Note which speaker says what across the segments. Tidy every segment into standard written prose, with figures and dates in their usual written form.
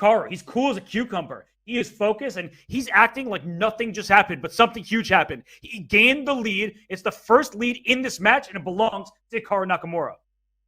Speaker 1: Hikaru, he's cool as a cucumber. He is focused, and he's acting like nothing just happened, but something huge happened. He gained the lead. It's the first lead in this match, and it belongs to Hikaru Nakamura.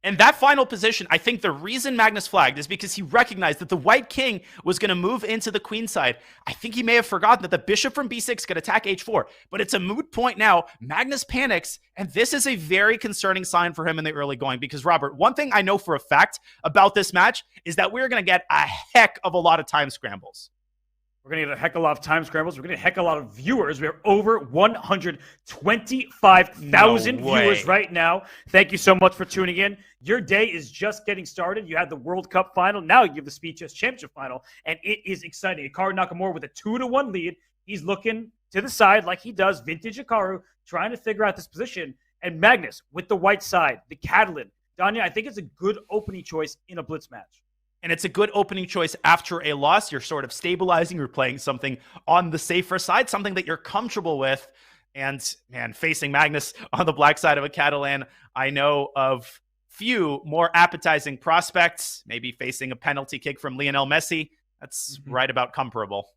Speaker 2: And that final position, I think the reason Magnus flagged is because he recognized that the white king was going to move into the queen side. I think he may have forgotten that the bishop from b6 could attack h4, but it's a moot point now. Magnus panics, and this is a very concerning sign for him in the early going because, Robert, one thing I know for a fact about this match is that we're going to get a heck of a lot of time scrambles.
Speaker 1: We're going to get a heck of a lot of time scrambles. We're going to get a heck of a lot of viewers. We are over 125,000 viewers right now. Thank you so much for tuning in. Your day is just getting started. You had the World Cup final. Now you have the Speed Chess Championship final, and it is exciting. Hikaru Nakamura with a 2-1 lead. He's looking to the side like he does, vintage Hikaru, trying to figure out this position. And Magnus with the white side, the Catalan. Danya, I think it's a good opening choice in a blitz match.
Speaker 2: And it's a good opening choice after a loss. You're sort of stabilizing. You're playing something on the safer side, something that you're comfortable with. And, man, facing Magnus on the black side of a Catalan, I know of few more appetizing prospects. Maybe facing a penalty kick from Lionel Messi. That's right about comparable.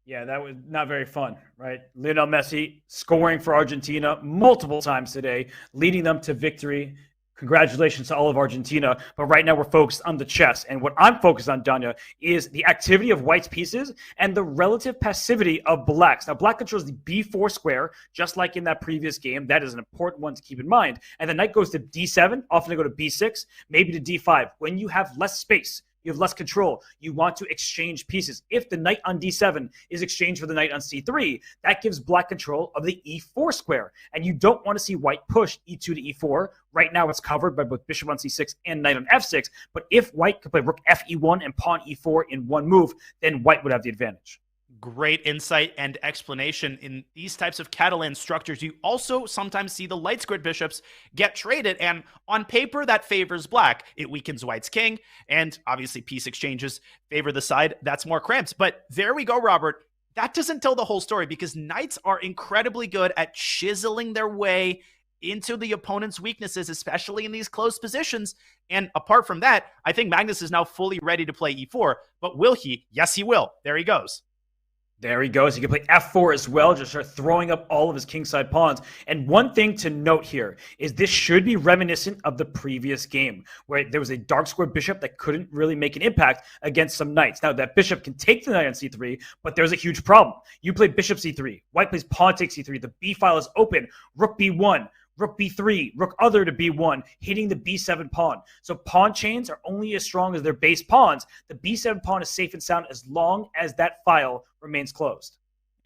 Speaker 1: Yeah, that was not very fun, right? Lionel Messi scoring for Argentina multiple times today, leading them to victory. Congratulations to all of Argentina. But right now we're focused on the chess. And what I'm focused on, Danya, is the activity of white's pieces and the relative passivity of black's. Now, black controls the b4 square, just like in that previous game. That is an important one to keep in mind. And the knight goes to d7, often they go to b6, maybe to d5. When you have less space, you have less control. You want to exchange pieces. If the knight on d7 is exchanged for the knight on c3, that gives black control of the e4 square. And you don't want to see white push e2 to e4. Right now it's covered by both bishop on c6 and knight on f6. But if white could play rook fe1 and pawn e4 in one move, then white would have the advantage.
Speaker 2: Great insight and explanation. In these types of Catalan structures, you also sometimes see the light squared bishops get traded, and on paper that favors black. It weakens white's king, and obviously piece exchanges favor the side that's more cramped. But there we go, Robert. That doesn't tell the whole story because knights are incredibly good at chiseling their way into the opponent's weaknesses, especially in these close positions. And apart from that, I think Magnus is now fully ready to play e4, but will he? Yes, he will. There he goes.
Speaker 1: There he goes. He can play f4 as well, just start throwing up all of his kingside pawns. And one thing to note here is this should be reminiscent of the previous game, where there was a dark square bishop that couldn't really make an impact against some knights. Now, that bishop can take the knight on c3, but there's a huge problem. You play bishop c3, white plays pawn takes c3, the b file is open, rook b1, rook b3, rook other to b1, hitting the b7 pawn. So pawn chains are only as strong as their base pawns. The b7 pawn is safe and sound as long as that file remains closed.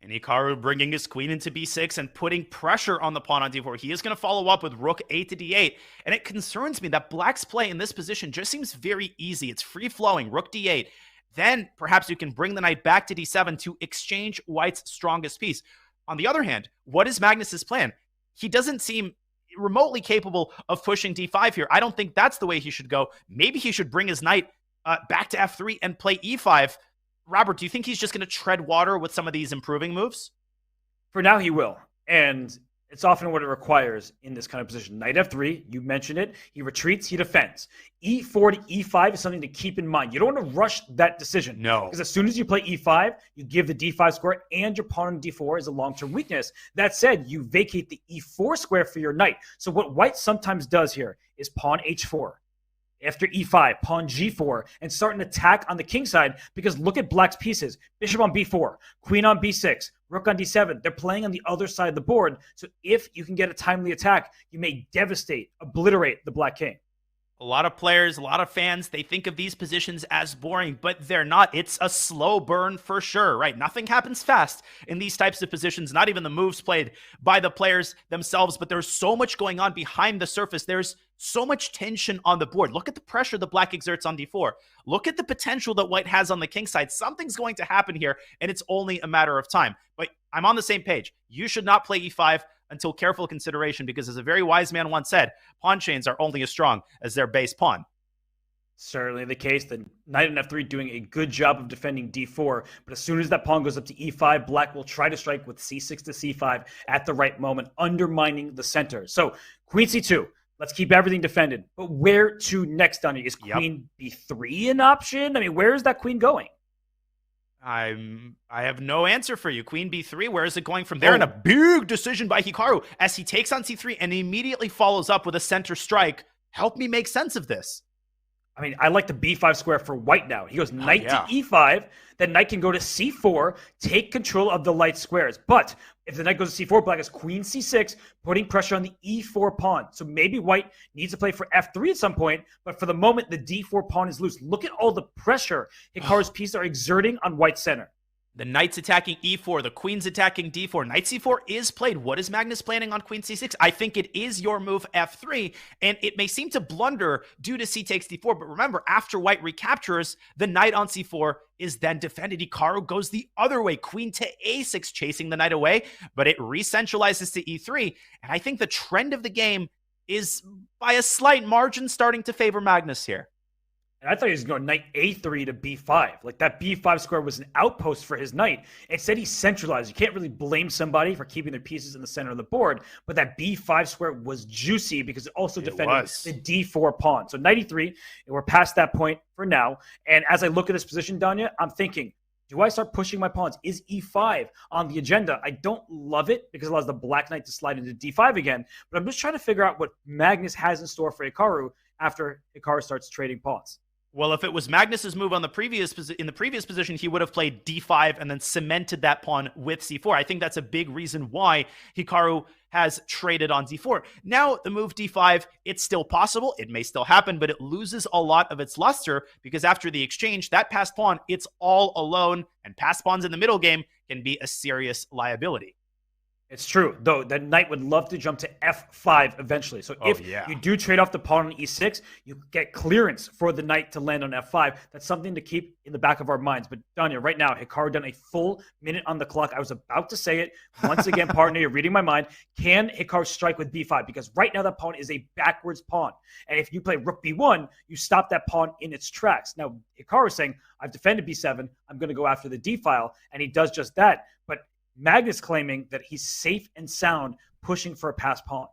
Speaker 2: And Hikaru bringing his queen into b6 and putting pressure on the pawn on d4. He is going to follow up with rook a to d8. And it concerns me that black's play in this position just seems very easy. It's free-flowing, rook d8. Then perhaps you can bring the knight back to d7 to exchange white's strongest piece. On the other hand, what is Magnus's plan? He doesn't seem remotely capable of pushing d5 here. I don't think that's the way he should go. Maybe he should bring his knight back to f3 and play e5. Robert, do you think he's just going to tread water with some of these improving moves?
Speaker 1: For now, he will. And it's often what it requires in this kind of position. Knight f3, you mentioned it. He retreats, he defends. e4 to e5 is something to keep in mind. You don't want to rush that decision.
Speaker 2: No.
Speaker 1: Because as soon as you play e5, you give the d5 square and your pawn on d4 is a long-term weakness. That said, you vacate the e4 square for your knight. So what white sometimes does here is pawn h4. After e5, pawn g4, and start an attack on the king side, because look at black's pieces. Bishop on b4, queen on b6, rook on d7. They're playing on the other side of the board. So if you can get a timely attack, you may devastate, obliterate the black king.
Speaker 2: A lot of players, a lot of fans, they think of these positions as boring, but they're not. It's a slow burn for sure, right? Nothing happens fast in these types of positions, not even the moves played by the players themselves, but there's so much going on behind the surface. There's so much tension on the board. Look at the pressure the black exerts on d4. Look at the potential that white has on the king side. Something's going to happen here, and it's only a matter of time. But I'm on the same page. You should not play e5 until careful consideration, because as a very wise man once said, pawn chains are only as strong as their base pawn.
Speaker 1: Certainly the case. The knight on f3 doing a good job of defending d4, but as soon as that pawn goes up to e5, black will try to strike with c6 to c5 at the right moment, undermining the center. So queen c2, Let's keep everything defended. But where to next, Danya? Is queen b3 an option? I mean, where is that queen going?
Speaker 2: I have no answer for you. Queen b3, where is it going from there? And a big decision by Hikaru as he takes on c3 and immediately follows up with a center strike. Help me make sense of this.
Speaker 1: I mean, I like the b5 square for white now. He goes knight to e5, then knight can go to c4, take control of the light squares. But if the knight goes to c4, black has queen c6, putting pressure on the e4 pawn. So maybe white needs to play for f3 at some point, but for the moment, the d4 pawn is loose. Look at all the pressure Hikaru's pieces are exerting on white's center.
Speaker 2: The knight's attacking e4, the queen's attacking d4. Knight c4 is played. What is Magnus planning on queen c6? I think it is your move f3, and it may seem to blunder due to c takes d4, but remember, after white recaptures, the knight on c4 is then defended. Hikaru goes the other way, queen to a6, chasing the knight away, but it re-centralizes to e3, and I think the trend of the game is, by a slight margin, starting to favor Magnus here.
Speaker 1: And I thought he was going knight a3 to b5. Like that b5 square was an outpost for his knight. Instead, he centralized. You can't really blame somebody for keeping their pieces in the center of the board, but that b5 square was juicy because it also defended the d4 pawn. So knight e3, and we're past that point for now. And as I look at this position, Danya, I'm thinking, do I start pushing my pawns? Is e5 on the agenda? I don't love it because it allows the black knight to slide into d5 again, but I'm just trying to figure out what Magnus has in store for Hikaru after Hikaru starts trading pawns.
Speaker 2: Well, if it was Magnus's move on the previous position, he would have played d5 and then cemented that pawn with c4. I think that's a big reason why Hikaru has traded on d4. Now, the move d5, it's still possible. It may still happen, but it loses a lot of its luster because after the exchange, that passed pawn, it's all alone, and passed pawns in the middle game can be a serious liability.
Speaker 1: It's true, though. That knight would love to jump to f5 eventually. So if you do trade off the pawn on e6, you get clearance for the knight to land on f5. That's something to keep in the back of our minds. But Danya, right now, Hikaru done a full minute on the clock. I was about to say it. Once again, partner, you're reading my mind. Can Hikaru strike with b5? Because right now that pawn is a backwards pawn. And if you play rook b1, you stop that pawn in its tracks. Now, Hikaru is saying, I've defended b7. I'm going to go after the d file. And he does just that. But Magnus claiming that he's safe and sound pushing for a pass pawn.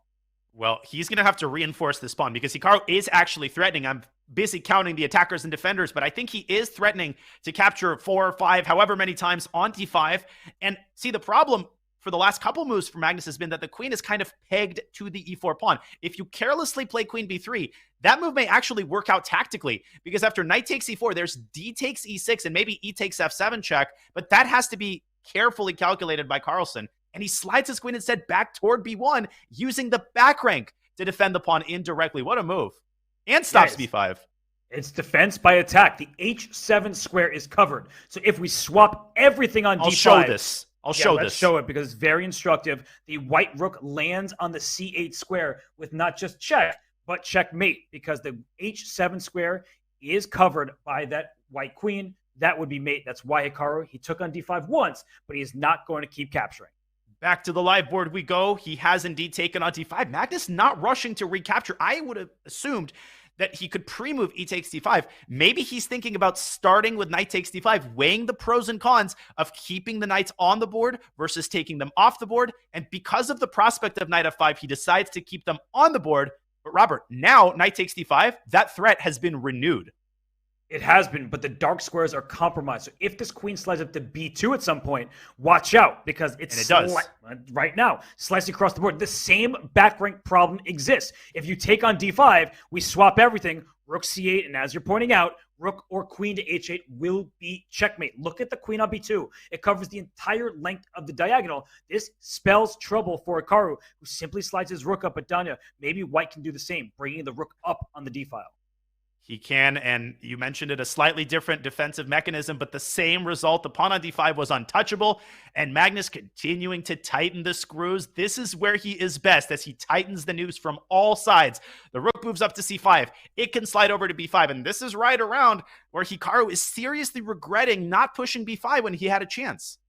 Speaker 2: Well, he's going to have to reinforce this pawn because Hikaru is actually threatening. I'm busy counting the attackers and defenders, but I think he is threatening to capture 4 or 5, however many times on d5. And see, the problem for the last couple moves for Magnus has been that the queen is kind of pegged to the e4 pawn. If you carelessly play queen b3, that move may actually work out tactically because after knight takes e4, there's d takes e6 and maybe e takes f7 check, but that has to be carefully calculated by Carlsen, and he slides his queen instead back toward b1 using the back rank to defend the pawn indirectly. What a move. And stops b5.
Speaker 1: It's defense by attack. The h7 square is covered. So if we swap everything on d5...
Speaker 2: I'll show this.
Speaker 1: Let's show it because it's very instructive. The white rook lands on the c8 square with not just check, but checkmate because the h7 square is covered by that white queen. That would be mate. That's why Hikaru, he took on d5 once, but he is not going to keep capturing.
Speaker 2: Back to the live board we go. He has indeed taken on d5. Magnus not rushing to recapture. I would have assumed that he could pre-move e takes d5. Maybe he's thinking about starting with knight takes d5, weighing the pros and cons of keeping the knights on the board versus taking them off the board. And because of the prospect of knight f5, he decides to keep them on the board. But Robert, now knight takes d5, that threat has been renewed.
Speaker 1: It has been, but the dark squares are compromised. So if this queen slides up to b2 at some point, watch out because it does right now. Slicing across the board. The same back rank problem exists. If you take on d5, we swap everything. Rook c8, and as you're pointing out, rook or queen to h8 will be checkmate. Look at the queen on b2. It covers the entire length of the diagonal. This spells trouble for Hikaru, who simply slides his rook up at Danya. Maybe white can do the same, bringing the rook up on the d file.
Speaker 2: He can, and you mentioned it, a slightly different defensive mechanism, but the same result. The pawn on d5 was untouchable, and Magnus continuing to tighten the screws. This is where he is best, as he tightens the noose from all sides. The rook moves up to c5. It can slide over to b5, and this is right around where Hikaru is seriously regretting not pushing b5 when he had a chance.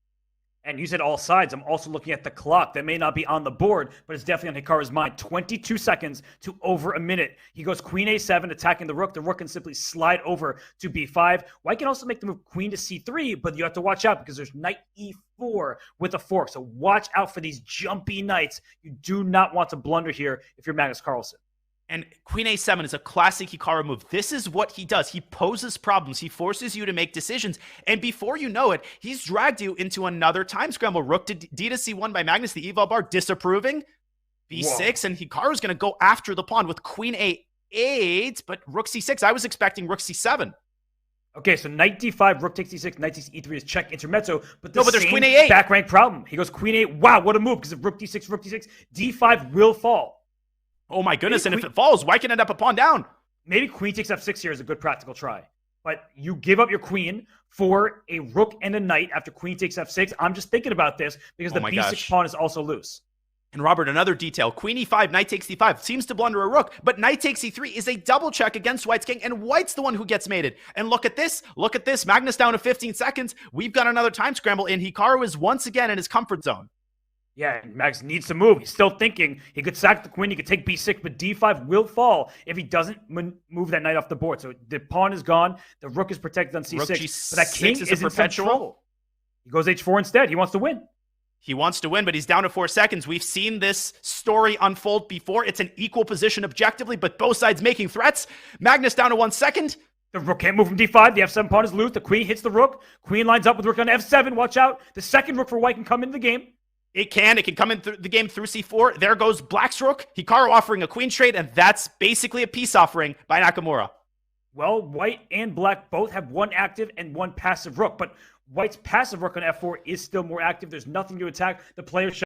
Speaker 1: And you said all sides. I'm also looking at the clock. That may not be on the board, but it's definitely on Hikaru's mind. 22 seconds to over a minute. He goes queen a7, attacking the rook. The rook can simply slide over to b5. White can also make the move queen to c3, but you have to watch out because there's knight e4 with a fork. So watch out for these jumpy knights. You do not want to blunder here if you're Magnus Carlsen.
Speaker 2: And queen a7 is a classic Hikaru move. This is what he does. He poses problems. He forces you to make decisions. And before you know it, he's dragged you into another time scramble. Rook to d to c1 by Magnus, the eval bar disapproving. b6, and Hikaru's going to go after the pawn with queen a8, but rook c6. I was expecting rook c7.
Speaker 1: Okay, so knight d5, rook takes d6, knight takes e3 is check intermezzo, but
Speaker 2: there's queen a8.
Speaker 1: Back rank problem. He goes queen a8. Wow, what a move, because if rook d6, d5 will fall.
Speaker 2: Oh my goodness, maybe and if it falls, why can it end up a pawn down?
Speaker 1: Maybe queen takes f6 here is a good practical try. But you give up your queen for a rook and a knight after queen takes f6. I'm just thinking about this because the b6 pawn is also loose.
Speaker 2: And Robert, another detail, queen e5, knight takes d5, seems to blunder a rook, but knight takes e3 is a double check against White's king, and White's the one who gets mated. And look at this, Magnus down to 15 seconds. We've got another time scramble, and Hikaru is once again in his comfort zone.
Speaker 1: Yeah, Max needs to move. He's still thinking. He could sack the queen. He could take b6, but d5 will fall if he doesn't move that knight off the board. So the pawn is gone. The rook is protected on c6.
Speaker 2: Rook G6
Speaker 1: but that king is in some trouble. He goes h4 instead. He wants to win.
Speaker 2: He wants to win, but he's down to 4 seconds. We've seen this story unfold before. It's an equal position objectively, but both sides making threats. Magnus down to 1 second.
Speaker 1: The rook can't move from d5. The f7 pawn is loose. The queen hits the rook. Queen lines up with rook on f7. Watch out. The second rook for white can come into the game.
Speaker 2: It can come in the game through c4. There goes black's rook. Hikaru offering a queen trade, and that's basically a peace offering by Nakamura.
Speaker 1: Well, white and black both have one active and one passive rook, but white's passive rook on f4 is still more active. There's nothing to attack. The player